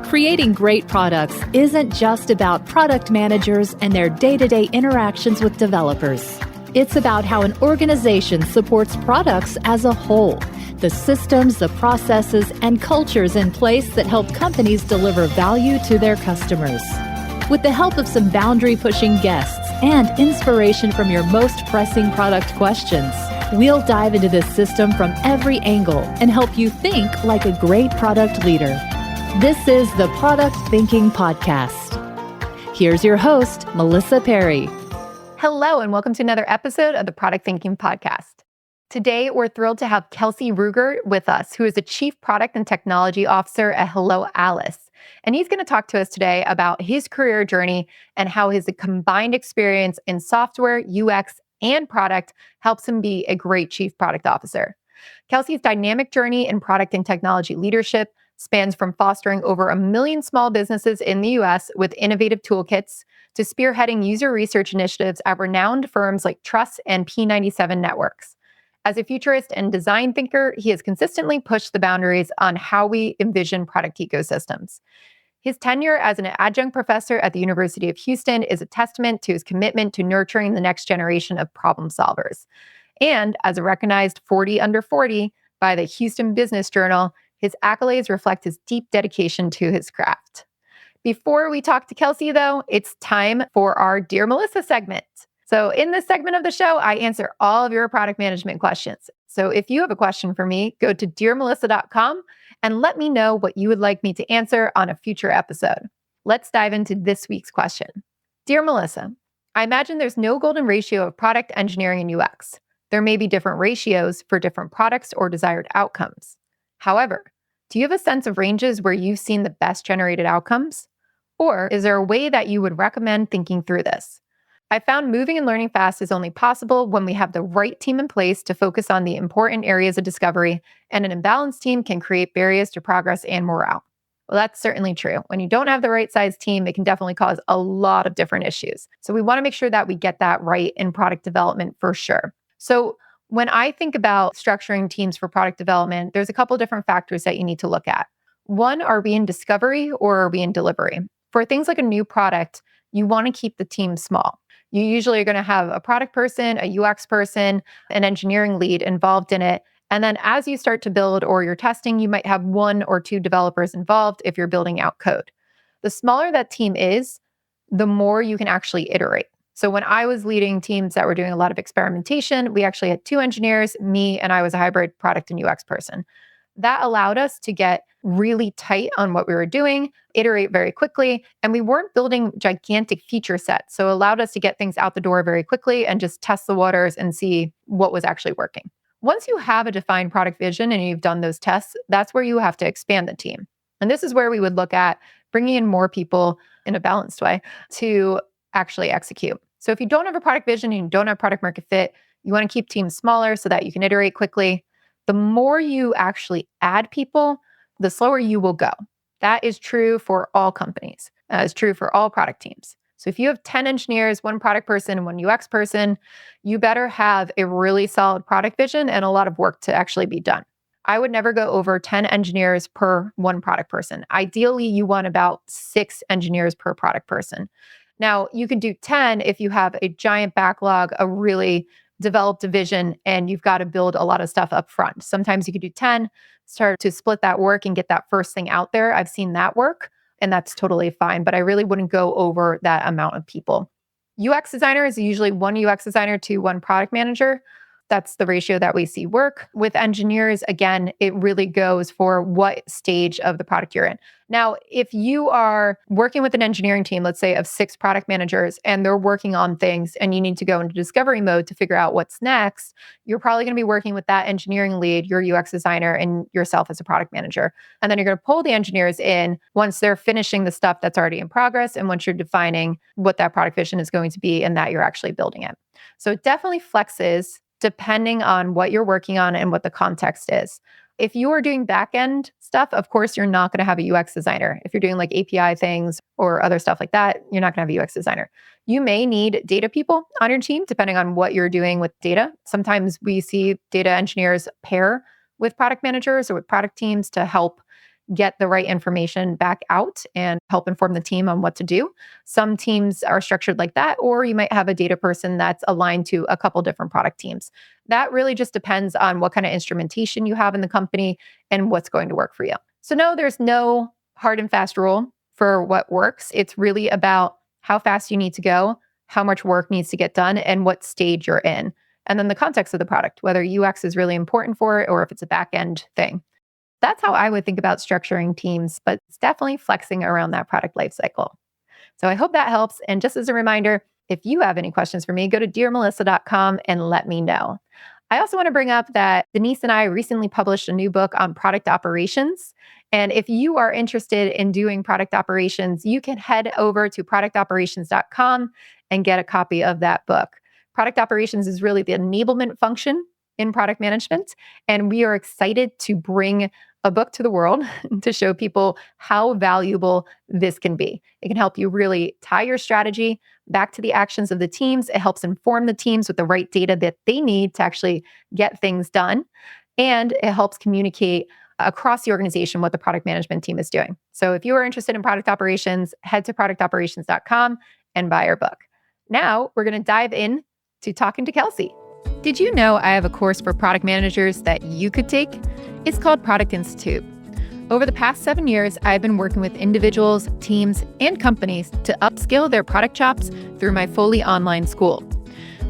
Creating great products isn't just about product managers and their day-to-day interactions with developers. It's about how an organization supports products as a whole, the systems, the processes, and cultures in place that help companies deliver value to their customers. With the help of some boundary-pushing guests and inspiration from your most pressing product questions, we'll dive into this system from every angle and help you think like a great product leader. This is the Product Thinking Podcast. Here's your host, Melissa Perri. Hello, and welcome to another episode of the Product Thinking Podcast. Today, we're thrilled to have Kelsey Ruger with us, who is the Chief Product and Technology Officer at Hello Alice. And he's going to talk to us today about his career journey and how his combined experience in software, UX, and product helps him be a great Chief Product Officer. Kelsey's dynamic journey in product and technology leadership spans from fostering over 1 million small businesses in the US with innovative toolkits to spearheading user research initiatives at renowned firms like Trust and P97 Networks. As a futurist and design thinker, he has consistently pushed the boundaries on how we envision product ecosystems. His tenure as an adjunct professor at the University of Houston is a testament to his commitment to nurturing the next generation of problem solvers. And as a recognized 40 under 40 by the Houston Business Journal, his accolades reflect his deep dedication to his craft. Before we talk to Kelsey, though, it's time for our Dear Melissa segment. So in this segment of the show, I answer all of your product management questions. So if you have a question for me, go to dearmelissa.com and let me know what you would like me to answer on a future episode. Let's dive into this week's question. Dear Melissa, I imagine there's no golden ratio of product engineering and UX. There may be different ratios for different products or desired outcomes. However, do you have a sense of ranges where you've seen the best generated outcomes? Or is there a way that you would recommend thinking through this? I found moving and learning fast is only possible when we have the right team in place to focus on the important areas of discovery, and an imbalanced team can create barriers to progress and morale. Well, that's certainly true. When you don't have the right size team, it can definitely cause a lot of different issues. So we want to make sure that we get that right in product development for sure. So when I think about structuring teams for product development, there's a couple different factors that you need to look at. One, are we in discovery or are we in delivery? For things like a new product, you want to keep the team small. You usually are going to have a product person, a UX person, an engineering lead involved in it. And then as you start to build or you're testing, you might have 1 or 2 developers involved if you're building out code. The smaller that team is, the more you can actually iterate. So when I was leading teams that were doing a lot of experimentation, we actually had 2 engineers, me, and I was a hybrid product and UX person. That allowed us to get really tight on what we were doing, iterate very quickly, and we weren't building gigantic feature sets. So it allowed us to get things out the door very quickly and just test the waters and see what was actually working. Once you have a defined product vision and you've done those tests, that's where you have to expand the team. And this is where we would look at bringing in more people in a balanced way to actually execute. So if you don't have a product vision and you don't have product market fit, you want to keep teams smaller so that you can iterate quickly. The more you actually add people, the slower you will go. That is true for all companies. It's true for all product teams. So if you have 10 engineers, 1 product person, and 1 UX person, you better have a really solid product vision and a lot of work to actually be done. I would never go over 10 engineers per 1 product person. Ideally, you want about 6 engineers per product person. Now, you can do 10 if you have a giant backlog, a really developed vision, and you've got to build a lot of stuff up front. Sometimes you could do 10, start to split that work and get that first thing out there. I've seen that work, and that's totally fine, but I really wouldn't go over that amount of people. UX designer is usually 1 UX designer to 1 product manager. That's the ratio that we see work. With engineers, again, it really goes for what stage of the product you're in. Now, if you are working with an engineering team, let's say of 6 product managers, and they're working on things and you need to go into discovery mode to figure out what's next, you're probably going to be working with that engineering lead, your UX designer, and yourself as a product manager. And then you're going to pull the engineers in once they're finishing the stuff that's already in progress and once you're defining what that product vision is going to be and that you're actually building it. So it definitely flexes depending on what you're working on and what the context is. If you are doing back-end stuff, of course, you're not going to have a UX designer. If you're doing like API things or other stuff like that, you're not going to have a UX designer. You may need data people on your team, depending on what you're doing with data. Sometimes we see data engineers pair with product managers or with product teams to help get the right information back out and help inform the team on what to do. Some teams are structured like that, or you might have a data person that's aligned to a couple different product teams. That really just depends on what kind of instrumentation you have in the company and what's going to work for you. So no, there's no hard and fast rule for what works. It's really about how fast you need to go, how much work needs to get done, and what stage you're in. And then the context of the product, whether UX is really important for it or if it's a back end thing. That's how I would think about structuring teams, but it's definitely flexing around that product lifecycle. So I hope that helps. And just as a reminder, if you have any questions for me, go to dearmelissa.com and let me know. I also want to bring up that Denise and I recently published a new book on product operations. And if you are interested in doing product operations, you can head over to productoperations.com and get a copy of that book. Product operations is really the enablement function in product management. And we are excited to bring a book to the world to show people how valuable this can be. It can help you really tie your strategy back to the actions of the teams. It helps inform the teams with the right data that they need to actually get things done. And it helps communicate across the organization what the product management team is doing. So if you are interested in product operations, head to productoperations.com and buy our book. Now we're going to dive in to talking to Kelsey. Did you know I have a course for product managers that you could take? It's called Product Institute. Over the past 7 years, I've been working with individuals, teams, and companies to upskill their product chops through my fully online school.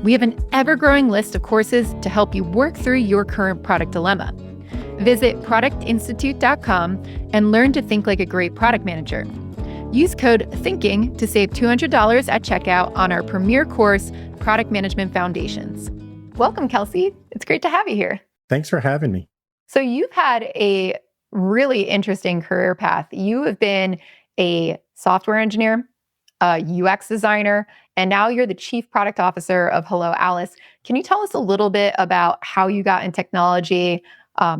We have an ever-growing list of courses to help you work through your current product dilemma. Visit productinstitute.com and learn to think like a great product manager. Use code THINKING to save $200 at checkout on our premier course, Product Management Foundations. Welcome, Kelsey. It's great to have you here. Thanks for having me. So you've had a really interesting career path. You have been a software engineer, a UX designer, and now you're the chief product officer of Hello Alice. Can you tell us a little bit about how you got in technology,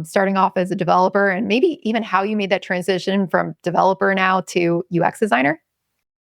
starting off as a developer, and maybe even how you made that transition from developer now to UX designer?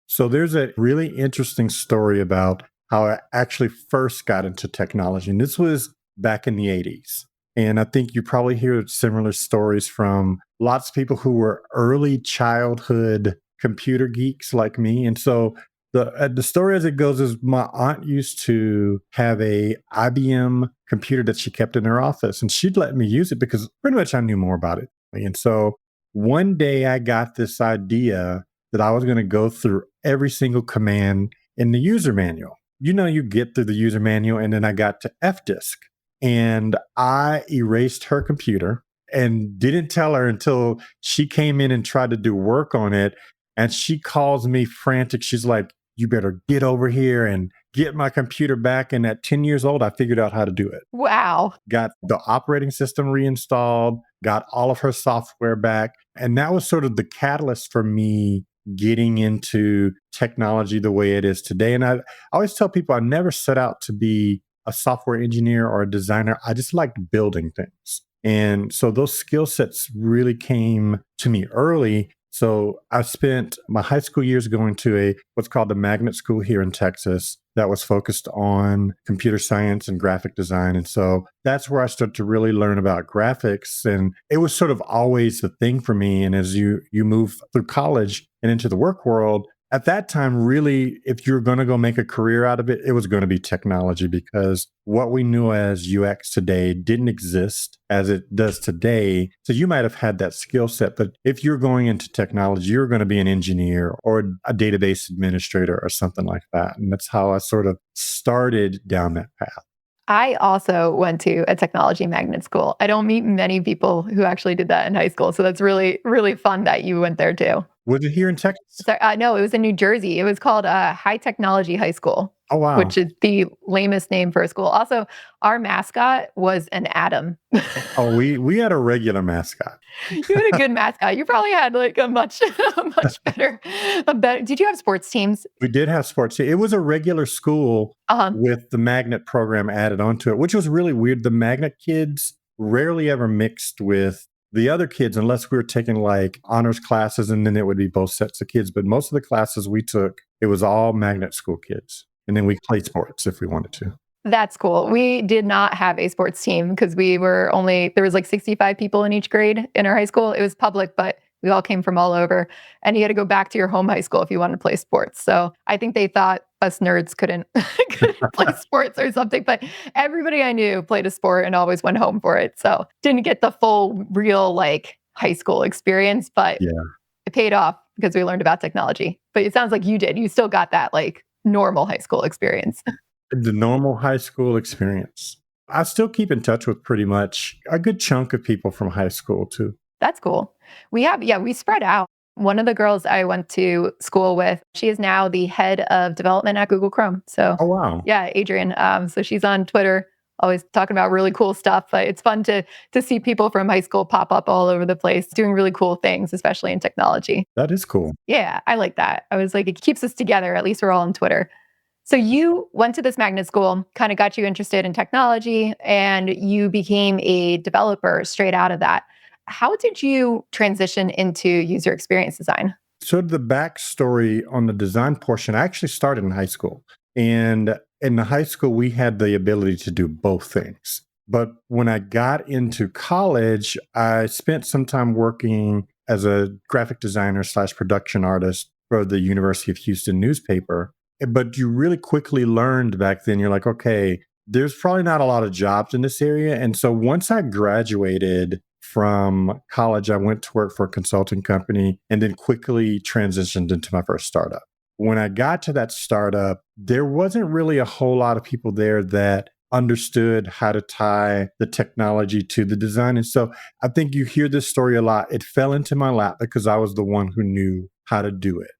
So there's a really interesting story about how I actually first got into technology. And this was back in the 80s. And I think you probably hear similar stories from lots of people who were early childhood computer geeks like me. And so the story as it goes is my aunt used to have a IBM computer that she kept in her office, and she'd let me use it because pretty much I knew more about it. And so one day I got this idea that I was going to go through every single command in the user manual. You know, you get through the user manual, and then I got to F-disk, and I erased her computer and didn't tell her until she came in and tried to do work on it. And she calls me frantic. She's like, "You better get over here and get my computer back." And at 10 years old, I figured out how to do it. Wow. Got the operating system reinstalled, got all of her software back. And that was sort of the catalyst for me getting into technology the way it is today. And I always tell people I never set out to be a software engineer or a designer. I just liked building things. And so those skill sets really came to me early. So I spent my high school years going to what's called the magnet school here in Texas that was focused on computer science and graphic design. And so that's where I started to really learn about graphics. And it was sort of always the thing for me. And as you move through college and into the work world, at that time, really, if you're going to go make a career out of it, it was going to be technology, because what we knew as UX today didn't exist as it does today. So you might have had that skill set, but if you're going into technology, you're going to be an engineer or a database administrator or something like that. And that's how I sort of started down that path. I also went to a technology magnet school. I don't meet many people who actually did that in high school. So that's really, really fun that you went there too. Was it here in Texas? So, no, it was in New Jersey. It was called High Technology High School. Oh, wow. Which is the lamest name for a school. Also, our mascot was an atom. Oh, we had a regular mascot. You had a good mascot. You probably had like a much better. Did you have sports teams? We did have sports. It was a regular school with the magnet program added onto it, which was really weird. The magnet kids rarely ever mixed with the other kids unless we were taking like honors classes, and then it would be both sets of kids. But most of the classes we took, it was all magnet school kids. And then we played sports if we wanted to. That's cool. We did not have a sports team because there was like 65 people in each grade in our high school. It was public, but We all came from all over, and you had to go back to your home high school if you wanted to play sports. So I think they thought us nerds couldn't, couldn't play sports or something, but everybody I knew played a sport and always went home for it. So didn't get the full, real like high school experience, but Yeah. it paid off because we learned about technology. But it sounds like you did. You still got that like normal high school experience. The normal high school experience. I still keep in touch with pretty much a good chunk of people from high school too. That's cool. We spread out. One of the girls I went to school with, she is now the head of development at Google Chrome. So, Oh, wow. yeah, Adrian. So she's on Twitter, always talking about really cool stuff. But it's fun to see people from high school pop up all over the place, doing really cool things, especially in technology. That is cool. Yeah, I like that. I was like, it keeps us together. At least we're all on Twitter. So you went to this magnet school, kind of got you interested in technology, and you became a developer straight out of that. How did you transition into user experience design? So the backstory on the design portion, I actually started in high school. And in the high school, we had the ability to do both things. But when I got into college, I spent some time working as a graphic designer / production artist for the University of Houston newspaper. But you really quickly learned back then, you're like, okay, there's probably not a lot of jobs in this area. And so once I graduated from college, I went to work for a consulting company and then quickly transitioned into my first startup. When I got to that startup, there wasn't really a whole lot of people there that understood how to tie the technology to the design. And so I think you hear this story a lot. It fell into my lap because I was the one who knew how to do it.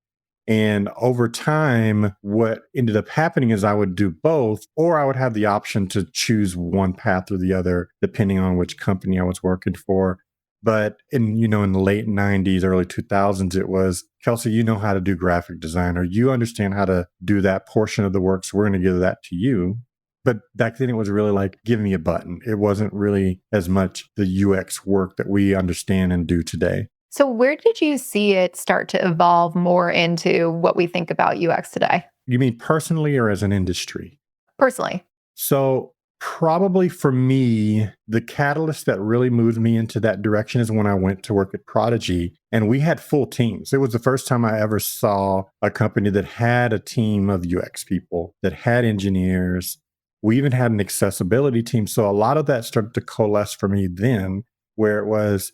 And over time, what ended up happening is I would do both, or I would have the option to choose one path or the other, depending on which company I was working for. But in the late 90s, early 2000s, it was, Kelsey, you know how to do graphic design, or you understand how to do that portion of the work. So we're going to give that to you. But back then it was really like, give me a button. It wasn't really as much the UX work that we understand and do today. So where did you see it start to evolve more into what we think about UX today? You mean personally or as an industry? Personally. So probably for me, the catalyst that really moved me into that direction is when I went to work at Prodigy and we had full teams. It was the first time I ever saw a company that had a team of UX people, that had engineers. We even had an accessibility team. So a lot of that started to coalesce for me then, where it was,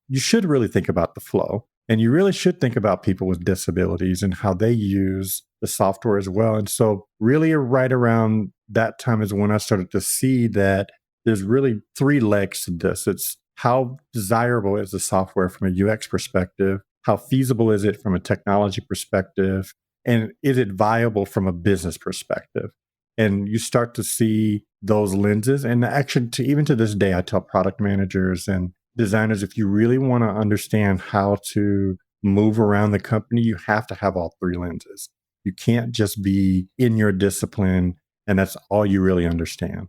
you should really think about the flow. And you really should think about people with disabilities and how they use the software as well. And so really right around that time is when I started to see that there's really three legs to this. It's how desirable is the software from a UX perspective? How feasible is it from a technology perspective? And is it viable from a business perspective? And you start to see those lenses. And actually, even to this day, I tell product managers and designers, if you really want to understand how to move around the company, you have to have all three lenses. You can't just be in your discipline and that's all you really understand.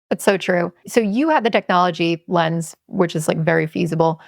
That's so true. So you had the technology lens, which is like very feasible.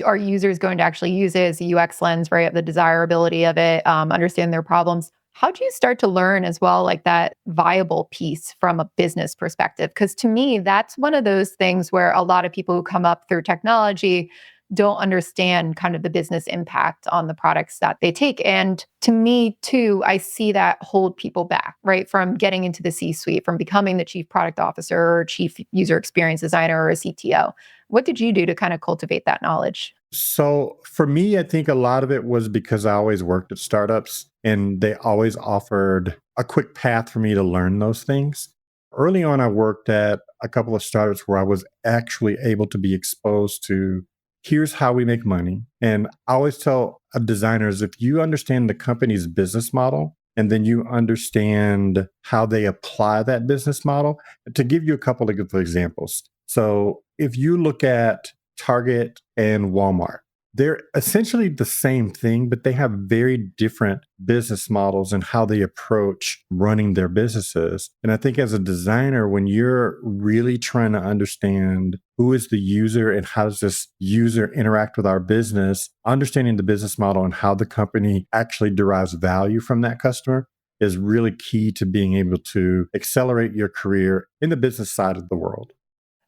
Are users going to actually use it as a UX lens, right? The desirability of it, understand their problems. How do you start to learn as well, like that viable piece from a business perspective? Because to me, that's one of those things where a lot of people who come up through technology don't understand kind of the business impact on the products that they take. And to me, too, I see that hold people back, right? From getting into the C-suite, from becoming the chief product officer or chief user experience designer or a CTO. What did you do to kind of cultivate that knowledge? So for me, I think a lot of it was because I always worked at startups and they always offered a quick path for me to learn those things. Early on, I worked at a couple of startups where I was actually able to be exposed to here's how we make money. And I always tell designers, if you understand the company's business model and then you understand how they apply that business model, to give you a couple of examples. So if you look at Target and Walmart, they're essentially the same thing, but they have very different business models and how they approach running their businesses. And I think as a designer, when you're really trying to understand who is the user and how does this user interact with our business, understanding the business model and how the company actually derives value from that customer is really key to being able to accelerate your career in the business side of the world.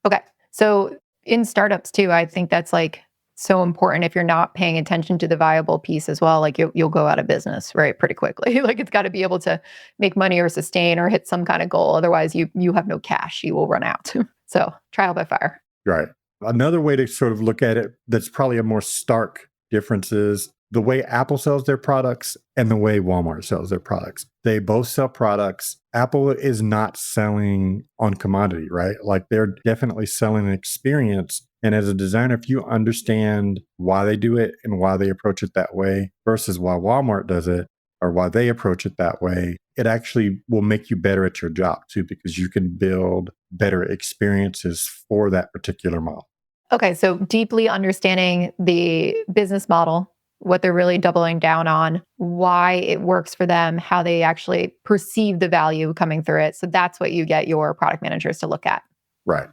Okay. So in startups too, I think that's like so important. If you're not paying attention to the viable piece as well, like you'll go out of business, right? Pretty quickly. Like it's got to be able to make money or sustain or hit some kind of goal. Otherwise you have no cash. You will run out. So trial by fire. Right. Another way to sort of look at it that's probably a more stark difference is the way Apple sells their products and the way Walmart sells their products. They both sell products. Apple is not selling on commodity, right? Like they're definitely selling an experience. And as a designer, if you understand why they do it and why they approach it that way versus why Walmart does it or why they approach it that way, it actually will make you better at your job too, because you can build better experiences for that particular model. Okay, so deeply understanding the business model, what they're really doubling down on, why it works for them, how they actually perceive the value coming through it. So that's what you get your product managers to look at. Right.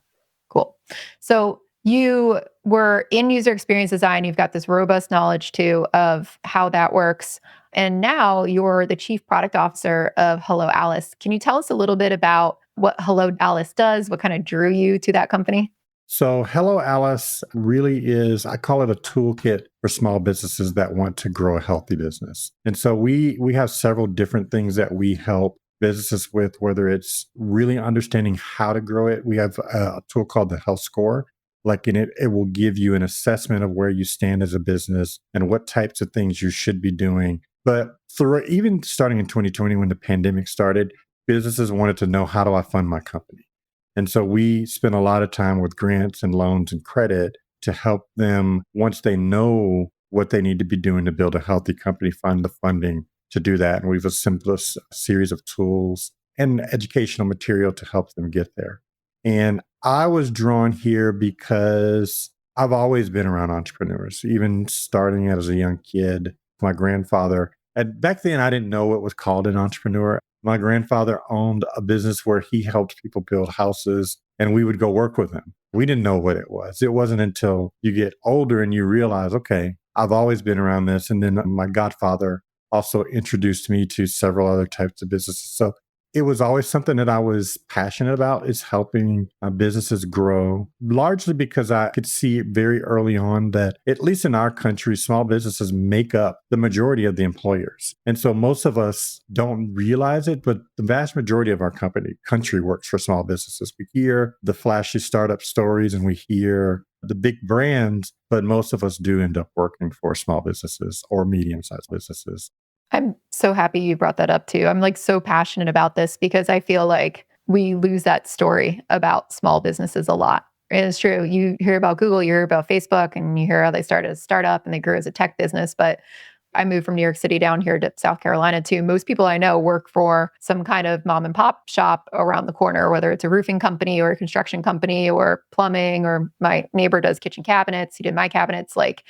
Cool. So you were in user experience design. You've got this robust knowledge too of how that works. And now you're the chief product officer of Hello Alice. Can you tell us a little bit about what Hello Alice does? What kind of drew you to that company? So Hello Alice really is, I call it a toolkit for small businesses that want to grow a healthy business. And so we have several different things that we help businesses with, whether it's really understanding how to grow it. We have a tool called the Health Score. Like in it, it will give you an assessment of where you stand as a business and what types of things you should be doing. But through even starting in 2020, when the pandemic started, businesses wanted to know, how do I fund my company? And so we spend a lot of time with grants and loans and credit to help them, once they know what they need to be doing to build a healthy company, find the funding to do that. And we've assembled a series of tools and educational material to help them get there. And I was drawn here because I've always been around entrepreneurs, even starting as a young kid. My grandfather, and back then I didn't know what was called an entrepreneur. My grandfather owned a business where he helped people build houses and we would go work with him. We didn't know what it was. It wasn't until you get older and you realize, okay, I've always been around this. And then my godfather also introduced me to several other types of businesses. So it was always something that I was passionate about, is helping businesses grow, largely because I could see very early on that, at least in our country, small businesses make up the majority of the employers. And so most of us don't realize it, but the vast majority of our country works for small businesses. We hear the flashy startup stories and we hear the big brands, but most of us do end up working for small businesses or medium-sized businesses. I'm so happy you brought that up too. I'm like so passionate about this because I feel like we lose that story about small businesses a lot. And it's true. You hear about Google, you hear about Facebook, and you hear how they started as a startup and they grew as a tech business. But I moved from New York City down here to South Carolina too. Most people I know work for some kind of mom and pop shop around the corner, whether it's a roofing company or a construction company or plumbing, or my neighbor does kitchen cabinets. He did my cabinets. Like,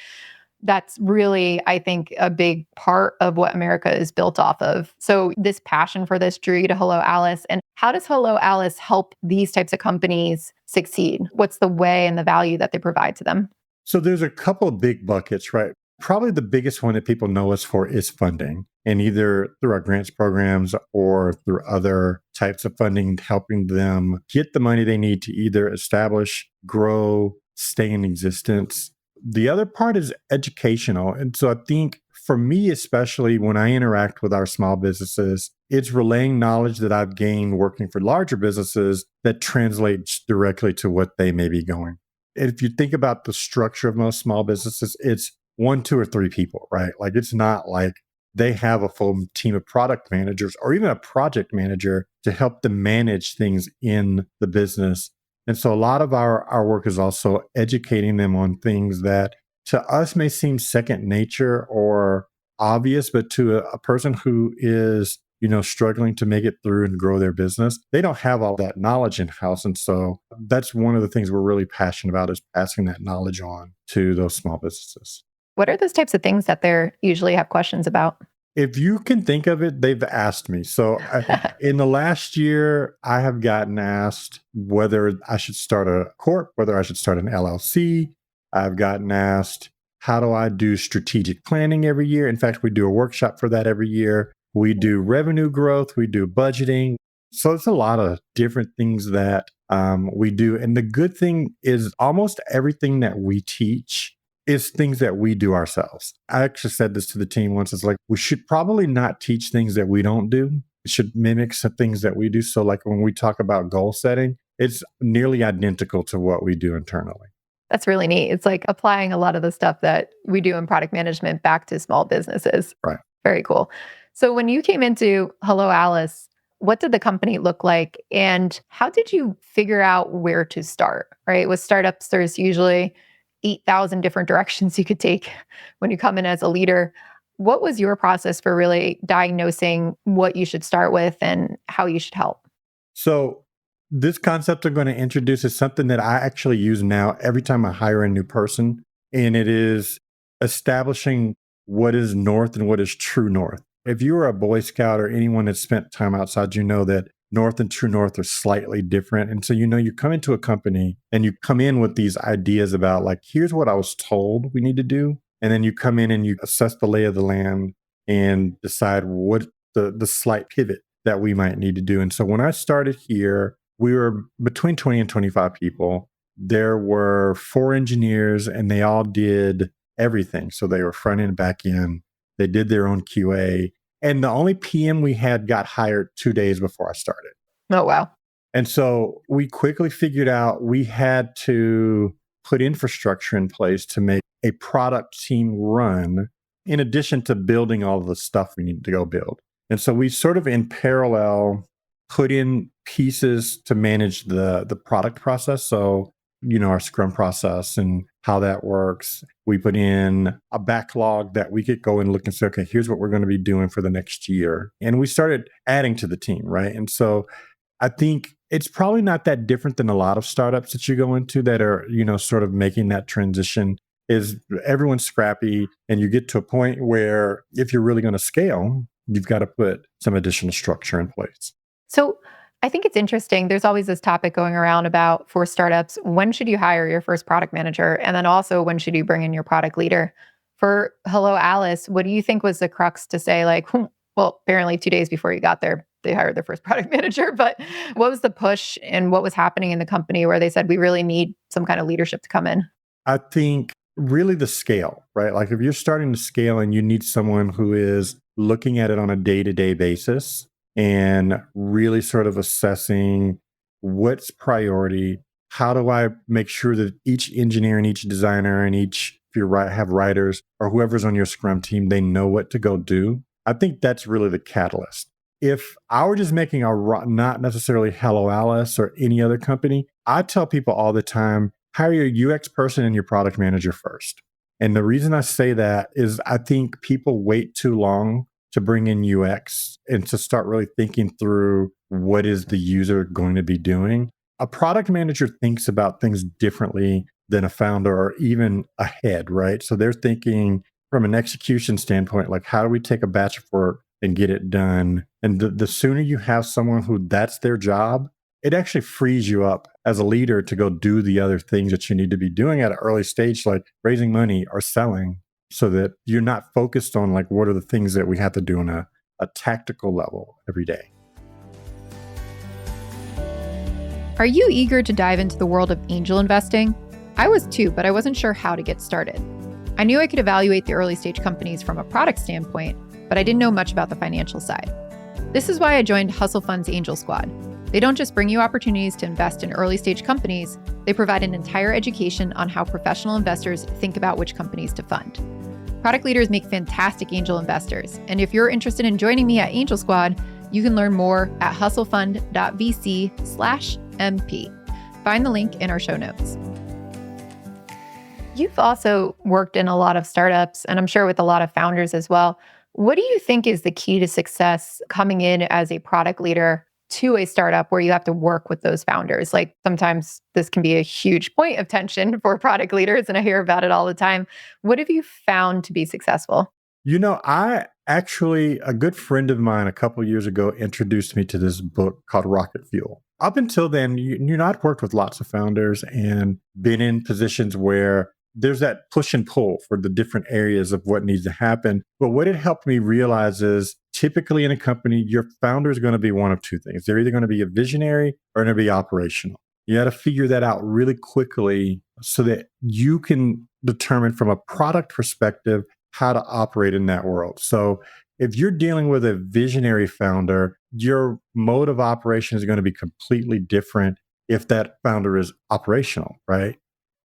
that's really, I think, a big part of what America is built off of. So this passion for this drew you to Hello Alice. And how does Hello Alice help these types of companies succeed? What's the way and the value that they provide to them? So there's a couple of big buckets, right? Probably the biggest one that people know us for is funding, and either through our grants programs or through other types of funding, helping them get the money they need to either establish, grow, stay in existence. The other part is educational. And so I think for me, especially when I interact with our small businesses, it's relaying knowledge that I've gained working for larger businesses that translates directly to what they may be going. And if you think about the structure of most small businesses, it's 1, 2, or 3 people, right? Like it's not like they have a full team of product managers or even a project manager to help them manage things in the business. And so a lot of our work is also educating them on things that to us may seem second nature or obvious, but to a person who is, struggling to make it through and grow their business, they don't have all that knowledge in-house. And so that's one of the things we're really passionate about, is passing that knowledge on to those small businesses. What are those types of things that they usually have questions about? If you can think of it, they've asked me. So in the last year, I have gotten asked whether I should start a corp, whether I should start an LLC. I've gotten asked, how do I do strategic planning every year? In fact, we do a workshop for that every year. We do revenue growth. We do budgeting. So it's a lot of different things that we do. And the good thing is almost everything that we teach is things that we do ourselves. I actually said this to the team once. It's like, we should probably not teach things that we don't do. We should mimic some things that we do. So like when we talk about goal setting, it's nearly identical to what we do internally. That's really neat. It's like applying a lot of the stuff that we do in product management back to small businesses. Right. Very cool. So when you came into Hello Alice, what did the company look like? And how did you figure out where to start? Right? With startups, there's usually 8,000 different directions you could take when you come in as a leader. What was your process for really diagnosing what you should start with and how you should help? So this concept I'm going to introduce is something that I actually use now every time I hire a new person. And it is establishing what is North and what is true North. If you are a Boy Scout or anyone that's spent time outside, you know that North and true North are slightly different. And so, you come into a company and you come in with these ideas about like, here's what I was told we need to do. And then you come in and you assess the lay of the land and decide what the slight pivot that we might need to do. And so when I started here, we were between 20 and 25 people. There were 4 engineers and they all did everything. So they were front end, back end. They did their own QA. And the only PM we had got hired 2 days before I started. Oh, wow. And so we quickly figured out we had to put infrastructure in place to make a product team run in addition to building all the stuff we needed to go build. And so we sort of in parallel put in pieces to manage the product process. So, our Scrum process and how that works. We put in a backlog that we could go and look and say, okay, here's what we're going to be doing for the next year. And we started adding to the team, right? And so I think it's probably not that different than a lot of startups that you go into that are, sort of making that transition. Is everyone's scrappy and you get to a point where if you're really going to scale, you've got to put some additional structure in place. So I think it's interesting. There's always this topic going around about for startups, when should you hire your first product manager? And then also, when should you bring in your product leader? For Hello Alice, what do you think was the crux to say like, well, apparently 2 days before you got there, they hired their first product manager, but what was the push and what was happening in the company where they said, we really need some kind of leadership to come in? I think really the scale, right? Like if you're starting to scale and you need someone who is looking at it on a day-to-day basis and really sort of assessing what's priority, how do I make sure that each engineer and each designer and each, if you have writers or whoever's on your Scrum team, they know what to go do. I think that's really the catalyst. If I were just making not necessarily Hello Alice or any other company, I tell people all the time, hire your UX person and your product manager first. And the reason I say that is I think people wait too long to bring in UX and to start really thinking through what is the user going to be doing. A product manager thinks about things differently than a founder or even ahead, right? So they're thinking from an execution standpoint, like how do we take a batch of work and get it done? And the sooner you have someone who that's their job, it actually frees you up as a leader to go do the other things that you need to be doing at an early stage, like raising money or selling, so that you're not focused on like, what are the things that we have to do on a tactical level every day. Are you eager to dive into the world of angel investing? I was too, but I wasn't sure how to get started. I knew I could evaluate the early stage companies from a product standpoint, but I didn't know much about the financial side. This is why I joined Hustle Fund's Angel Squad. They don't just bring you opportunities to invest in early stage companies, they provide an entire education on how professional investors think about which companies to fund. Product leaders make fantastic angel investors, and if you're interested in joining me at Angel Squad, you can learn more at hustlefund.vc/MP. Find the link in our show notes. You've also worked in a lot of startups, and I'm sure with a lot of founders as well. What do you think is the key to success coming in as a product leader to a startup where you have to work with those founders? Like sometimes this can be a huge point of tension for product leaders, and I hear about it all the time. What have you found to be successful? A good friend of mine a couple of years ago introduced me to this book called Rocket Fuel. Up until then, I'd worked with lots of founders and been in positions where there's that push and pull for the different areas of what needs to happen. But what it helped me realize is typically in a company, your founder is going to be one of two things. They're either going to be a visionary or going to be operational. You got to figure that out really quickly so that you can determine from a product perspective how to operate in that world. So if you're dealing with a visionary founder, your mode of operation is going to be completely different if that founder is operational, right?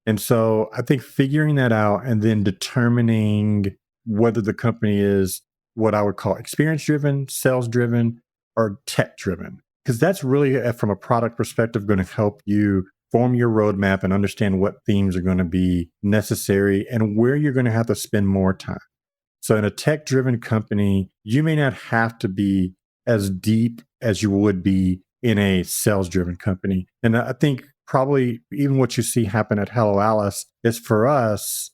And so I think figuring that out and then determining whether the company is what I would call experience driven, sales driven, or tech driven, because that's really from a product perspective going to help you form your roadmap and understand what themes are going to be necessary and where you're going to have to spend more time. So in a tech driven company, you may not have to be as deep as you would be in a sales driven company. And I think probably even what you see happen at Hello Alice is for us,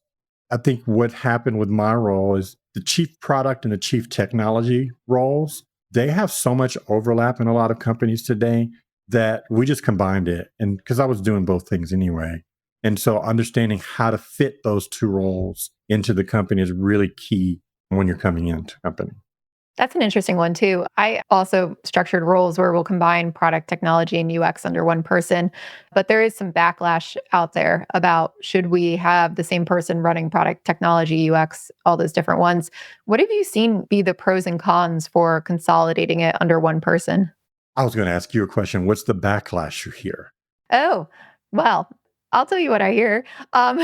I think what happened with my role is the chief product and the chief technology roles, they have so much overlap in a lot of companies today that we just combined it. And because I was doing both things anyway. And so understanding how to fit those two roles into the company is really key when you're coming into a company. That's an interesting one too. I also structured roles where we'll combine product technology and UX under one person, but there is some backlash out there about should we have the same person running product technology, UX, all those different ones. What have you seen be the pros and cons for consolidating it under one person? I was going to ask you a question. What's the backlash you hear? Oh, well, I'll tell you what I hear. Um,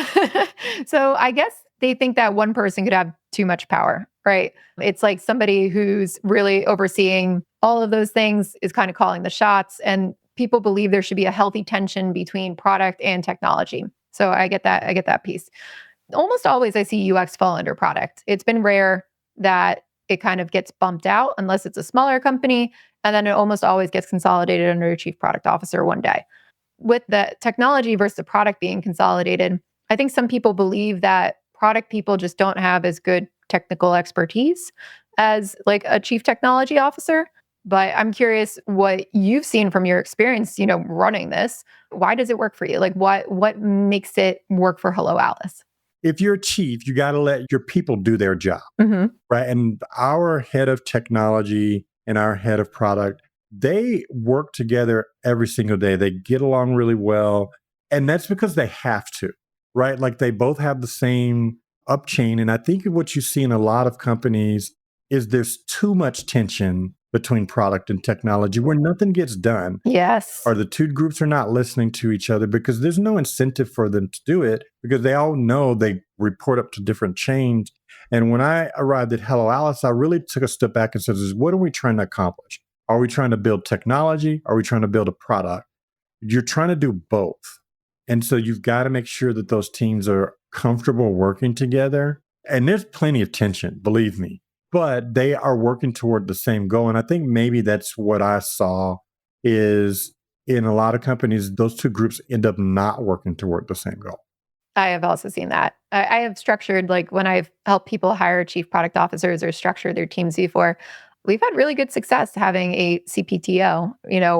so I guess they think that one person could have too much power, right? It's like somebody who's really overseeing all of those things is kind of calling the shots. And people believe there should be a healthy tension between product and technology. So I get that. I get that piece. Almost always I see UX fall under product. It's been rare that it kind of gets bumped out unless it's a smaller company. And then it almost always gets consolidated under a chief product officer one day. With the technology versus the product being consolidated, I think some people believe that product people just don't have as good technical expertise as like a chief technology officer. But I'm curious what you've seen from your experience, running this. Why does it work for you? Like what makes it work for Hello Alice? If you're a chief, you got to let your people do their job, Mm-hmm. right? And our head of technology and our head of product, they work together every single day. They get along really well. And that's because they have to, right? Like they both have the same up chain. And I think what you see in a lot of companies is there's too much tension between product and technology where nothing gets done. Yes. Or the two groups are not listening to each other because there's no incentive for them to do it because they all know they report up to different chains. And when I arrived at Hello Alice, I really took a step back and said, what are we trying to accomplish? Are we trying to build technology? Are we trying to build a product? You're trying to do both. And so you've got to make sure that those teams are comfortable working together. And there's plenty of tension, believe me, but they are working toward the same goal. And I think maybe that's what I saw is in a lot of companies, those two groups end up not working toward the same goal. I have also seen that. I have structured, like when I've helped people hire chief product officers or structure their teams before, we've had really good success having a CPTO,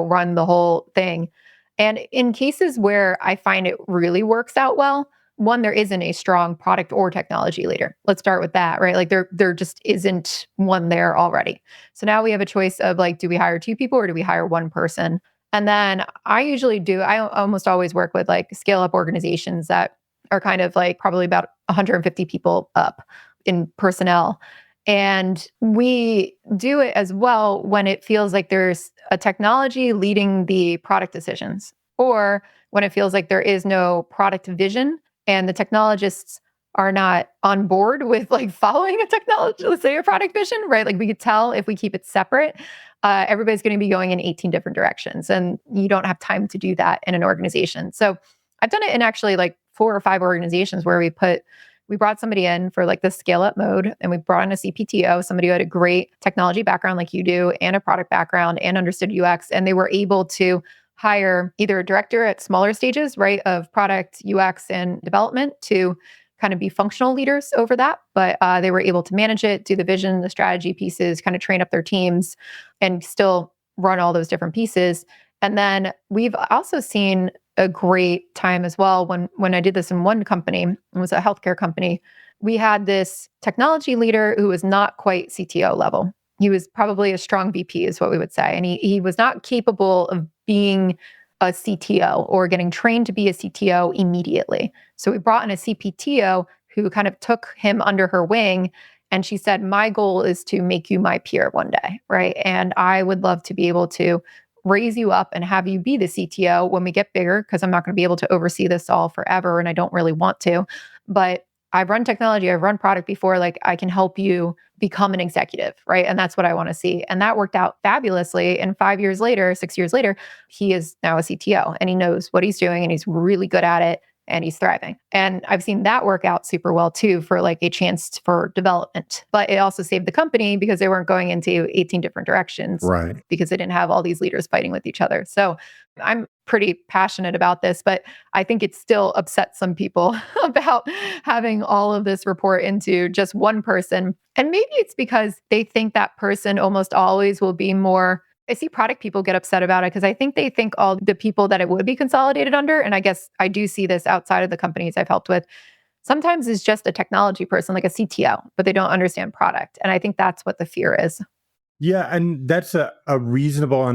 run the whole thing. And in cases where I find it really works out well, one, there isn't a strong product or technology leader. Let's start with that, right? Like there just isn't one there already. So now we have a choice of like, do we hire two people or do we hire one person? And then I almost always work with like scale up organizations that are kind of like probably about 150 people up in personnel. And we do it as well when it feels like there's a technology leading the product decisions, or when it feels like there is no product vision and the technologists are not on board with like following a technology, let's say a product vision, right? Like we could tell if we keep it separate, everybody's going to be going in 18 different directions and you don't have time to do that in an organization. So I've done it in actually like 4 or 5 organizations where we brought somebody in for like the scale up mode and we brought in a CPTO, somebody who had a great technology background like you do and a product background and understood UX. And they were able to hire either a director at smaller stages, right, of product, UX, and development to kind of be functional leaders over that. But they were able to manage it, do the vision, the strategy pieces, kind of train up their teams and still run all those different pieces. And then we've also seen a great time as well when I did this in one company, it was a healthcare company. We had this technology leader who was not quite CTO level. He was probably a strong VP is what we would say. And he was not capable of being a CTO or getting trained to be a CTO immediately. So we brought in a CPTO who kind of took him under her wing. And she said, my goal is to make you my peer one day, right? And I would love to be able to raise you up and have you be the CTO when we get bigger, because I'm not going to be able to oversee this all forever. And I don't really want to. But I've run technology, I've run product before, like I can help you become an executive, right? And that's what I want to see. And that worked out fabulously. And 5 years later, 6 years later, he is now a CTO and he knows what he's doing and he's really good at it and he's thriving. And I've seen that work out super well too for like a chance for development. But it also saved the company because they weren't going into 18 different directions, Right. because they didn't have all these leaders fighting with each other. So I'm pretty passionate about this, but I think it still upsets some people about having all of this report into just one person. And maybe it's because they think that person almost always will be more. I see product people get upset about it because I think they think all the people that it would be consolidated under, and I guess I do see this outside of the companies I've helped with, sometimes is just a technology person, like a CTO, but they don't understand product. And I think that's what the fear is. Yeah, and that's a reasonable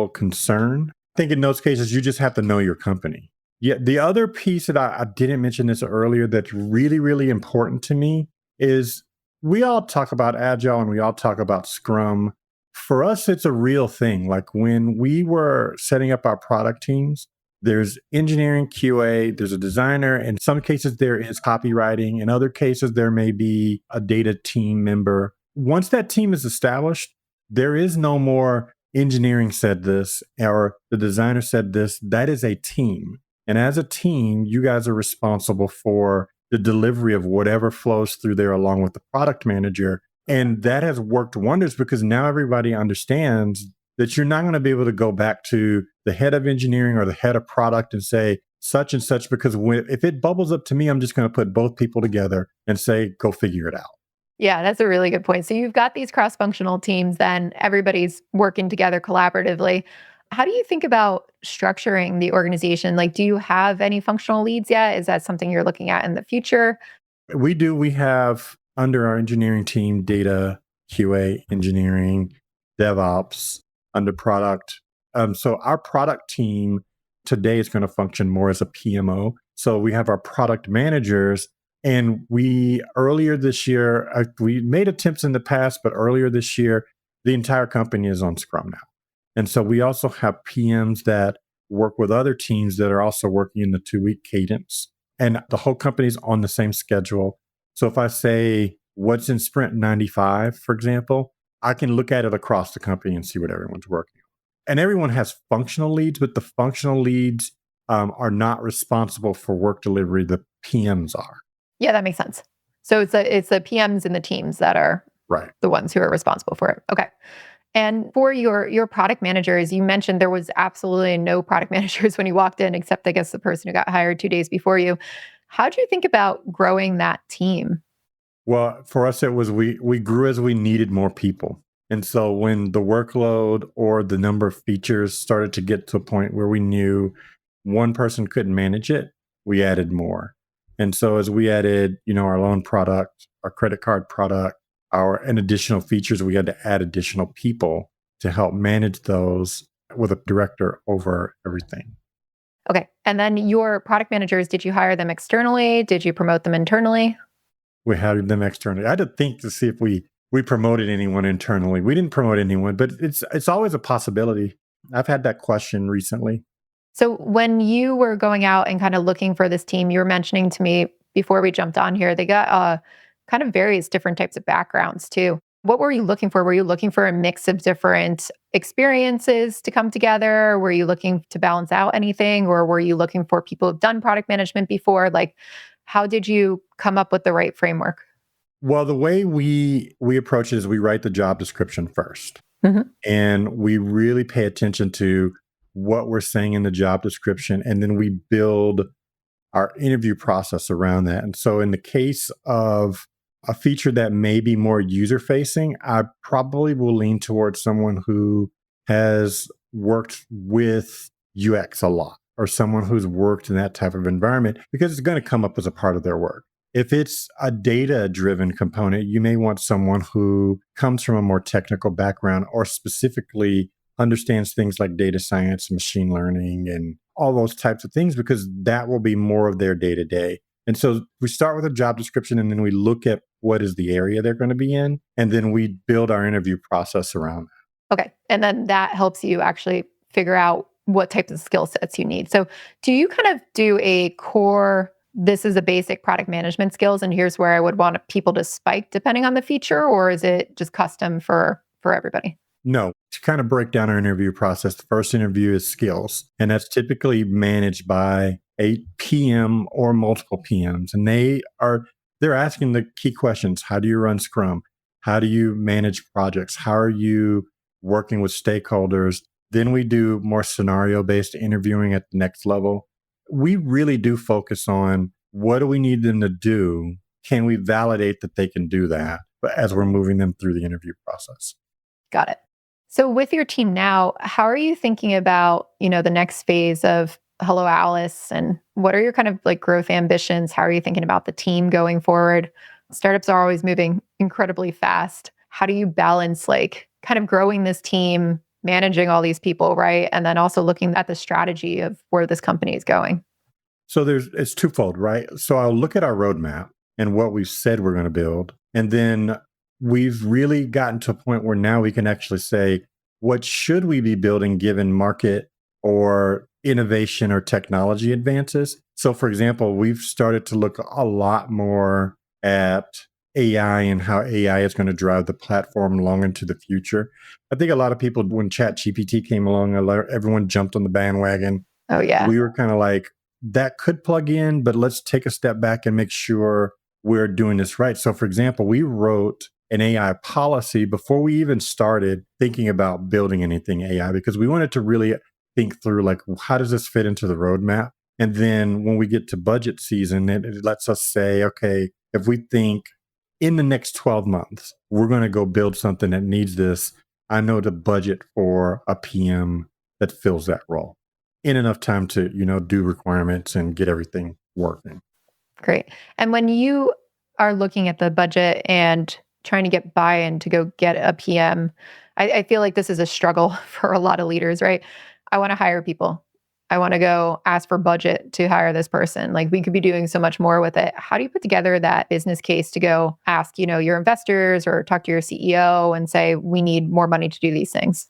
concern. I think in those cases, you just have to know your company. Yeah, the other piece that I didn't mention this earlier that's really, really important to me is we all talk about Agile and we all talk about Scrum. For us, it's a real thing. Like when we were setting up our product teams, there's engineering, QA, there's a designer. In some cases, there is copywriting. In other cases, there may be a data team member. Once that team is established, there is no more engineering said this or the designer said this. That is a team. And as a team, you guys are responsible for the delivery of whatever flows through there along with the product manager. And that has worked wonders because now everybody understands that you're not going to be able to go back to the head of engineering or the head of product and say such and such, because if it bubbles up to me, I'm just going to put both people together and say, go figure it out. Yeah, that's a really good point. So you've got these cross-functional teams, then everybody's working together collaboratively. How do you think about structuring the organization? Like, do you have any functional leads yet? Is that something you're looking at in the future? We do. We have under our engineering team, data, QA, engineering, DevOps, under product. So our product team today is going to function more as a PMO. So we have our product managers. And earlier this year, we made attempts in the past, but earlier this year, the entire company is on Scrum now. And so we also have PMs that work with other teams that are also working in the 2-week cadence. And the whole company's on the same schedule. So if I say what's in Sprint 95, for example, I can look at it across the company and see what everyone's working on. And everyone has functional leads, but the functional leads are not responsible for work delivery. The PMs are. Yeah, that makes sense. So it's the PMs and the teams that are right, the ones who are responsible for it. Okay. And for your product managers, you mentioned there was absolutely no product managers when you walked in, except I guess the person who got hired 2 days before you. How do you think about growing that team? Well, for us, it was we grew as we needed more people. And so when the workload or the number of features started to get to a point where we knew one person couldn't manage it, we added more. And so as we added, our loan product, our credit card product, and additional features, we had to add additional people to help manage those with a director over everything. Okay. And then your product managers, did you hire them externally? Did you promote them internally? We hired them externally. I had to think to see if we promoted anyone internally. We didn't promote anyone, but it's always a possibility. I've had that question recently. So when you were going out and kind of looking for this team, you were mentioning to me before we jumped on here, they got kind of various different types of backgrounds too. What were you looking for? Were you looking for a mix of different experiences to come together? Were you looking to balance out anything? Or were you looking for people who've done product management before? Like, how did you come up with the right framework? Well, the way we approach it is we write the job description first. Mm-hmm. And we really pay attention to what we're saying in the job description. And then we build our interview process around that. And so in the case of a feature that may be more user-facing, I probably will lean towards someone who has worked with UX a lot or someone who's worked in that type of environment because it's going to come up as a part of their work. If it's a data-driven component, you may want someone who comes from a more technical background or specifically understands things like data science, machine learning, and all those types of things, because that will be more of their day to day. And so we start with a job description and then we look at what is the area they're going to be in. And then we build our interview process around that. Okay. And then that helps you actually figure out what types of skill sets you need. So do you kind of do a core, this is a basic product management skills, and here's where I would want people to spike depending on the feature, or is it just custom for everybody? No, to kind of break down our interview process, the first interview is skills, and that's typically managed by a PM or multiple PMs. And they're asking the key questions. How do you run Scrum? How do you manage projects? How are you working with stakeholders? Then we do more scenario-based interviewing at the next level. We really do focus on what do we need them to do? Can we validate that they can do that as we're moving them through the interview process? Got it. So with your team now, how are you thinking about, the next phase of Hello Alice, and what are your kind of like growth ambitions? How are you thinking about the team going forward? Startups are always moving incredibly fast. How do you balance like kind of growing this team, managing all these people, right? And then also looking at the strategy of where this company is going? So it's twofold, right? So I'll look at our roadmap and what we've said we're going to build. And then we've really gotten to a point where now we can actually say, what should we be building given market or innovation or technology advances? So for example, we've started to look a lot more at AI and how AI is going to drive the platform long into the future. I think a lot of people, when ChatGPT came along, everyone jumped on the bandwagon. Oh, yeah. We were kind of like, that could plug in, but let's take a step back and make sure we're doing this right. So for example, we wrote an AI policy before we even started thinking about building anything AI, because we wanted to really think through like, how does this fit into the roadmap? And then when we get to budget season, it lets us say, okay, if we think in the next 12 months, we're going to go build something that needs this, I know the budget for a PM that fills that role in enough time to, do requirements and get everything working. Great. And when you are looking at the budget and trying to get buy-in to go get a PM, I feel like this is a struggle for a lot of leaders, right? I want to hire people. I want to go ask for budget to hire this person. Like, we could be doing so much more with it. How do you put together that business case to go ask, your investors or talk to your CEO and say, we need more money to do these things?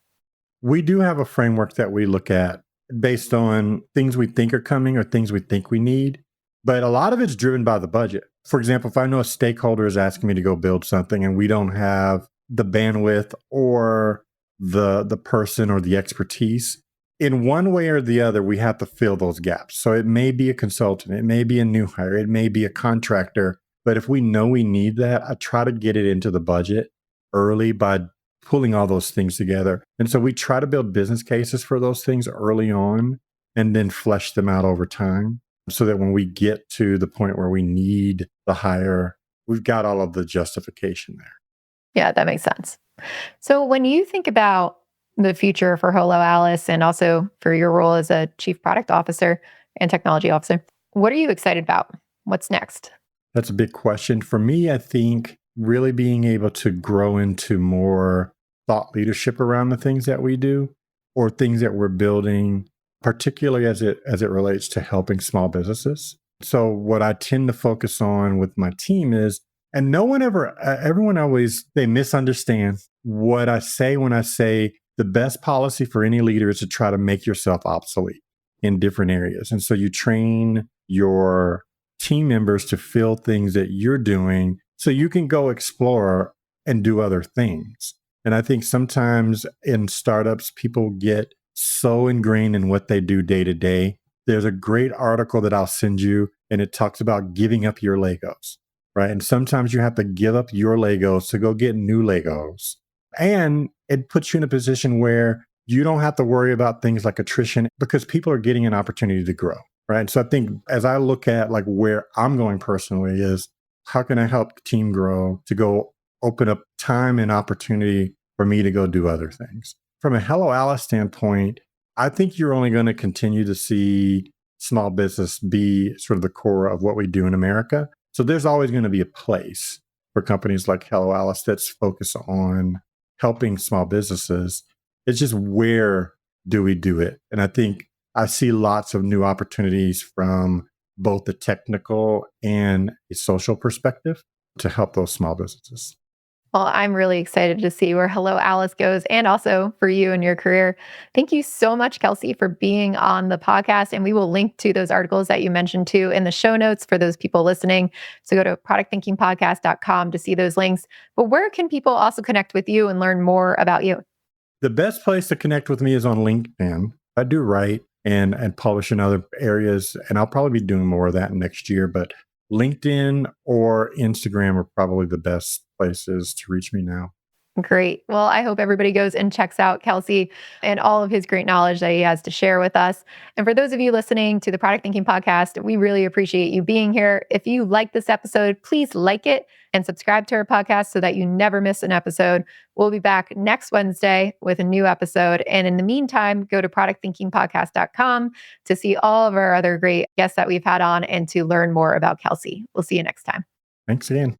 We do have a framework that we look at based on things we think are coming or things we think we need. But a lot of it's driven by the budget. For example, if I know a stakeholder is asking me to go build something and we don't have the bandwidth or the person or the expertise, in one way or the other, we have to fill those gaps. So it may be a consultant, it may be a new hire, it may be a contractor. But if we know we need that, I try to get it into the budget early by pulling all those things together. And so we try to build business cases for those things early on and then flesh them out over time, so that when we get to the point where we need the hire, we've got all of the justification there. Yeah, that makes sense. So when you think about the future for Hello Alice and also for your role as a chief product officer and technology officer, what are you excited about? What's next? That's a big question. For me, I think really being able to grow into more thought leadership around the things that we do or things that we're building, particularly as it relates to helping small businesses. So what I tend to focus on with my team is, and everyone always, they misunderstand what I say when I say the best policy for any leader is to try to make yourself obsolete in different areas. And so you train your team members to fill things that you're doing so you can go explore and do other things. And I think sometimes in startups, people get so ingrained in what they do day to day. There's a great article that I'll send you, and it talks about giving up your Legos, right? And sometimes you have to give up your Legos to go get new Legos. And it puts you in a position where you don't have to worry about things like attrition because people are getting an opportunity to grow, right? So I think as I look at like where I'm going personally is, how can I help the team grow to go open up time and opportunity for me to go do other things? From a Hello Alice standpoint, I think you're only going to continue to see small business be sort of the core of what we do in America. So there's always going to be a place for companies like Hello Alice that's focused on helping small businesses. It's just where do we do it? And I think I see lots of new opportunities from both the technical and a social perspective to help those small businesses. Well, I'm really excited to see where Hello Alice goes and also for you and your career. Thank you so much, Kelsey, for being on the podcast. And we will link to those articles that you mentioned too in the show notes for those people listening. So go to productthinkingpodcast.com to see those links. But where can people also connect with you and learn more about you? The best place to connect with me is on LinkedIn. I do write and publish in other areas, and I'll probably be doing more of that next year. But LinkedIn or Instagram are probably the best places to reach me now. Great. Well, I hope everybody goes and checks out Kelsey and all of his great knowledge that he has to share with us. And for those of you listening to the Product Thinking Podcast, we really appreciate you being here. If you like this episode, please like it and subscribe to our podcast so that you never miss an episode. We'll be back next Wednesday with a new episode. And in the meantime, go to productthinkingpodcast.com to see all of our other great guests that we've had on and to learn more about Kelsey. We'll see you next time. Thanks again.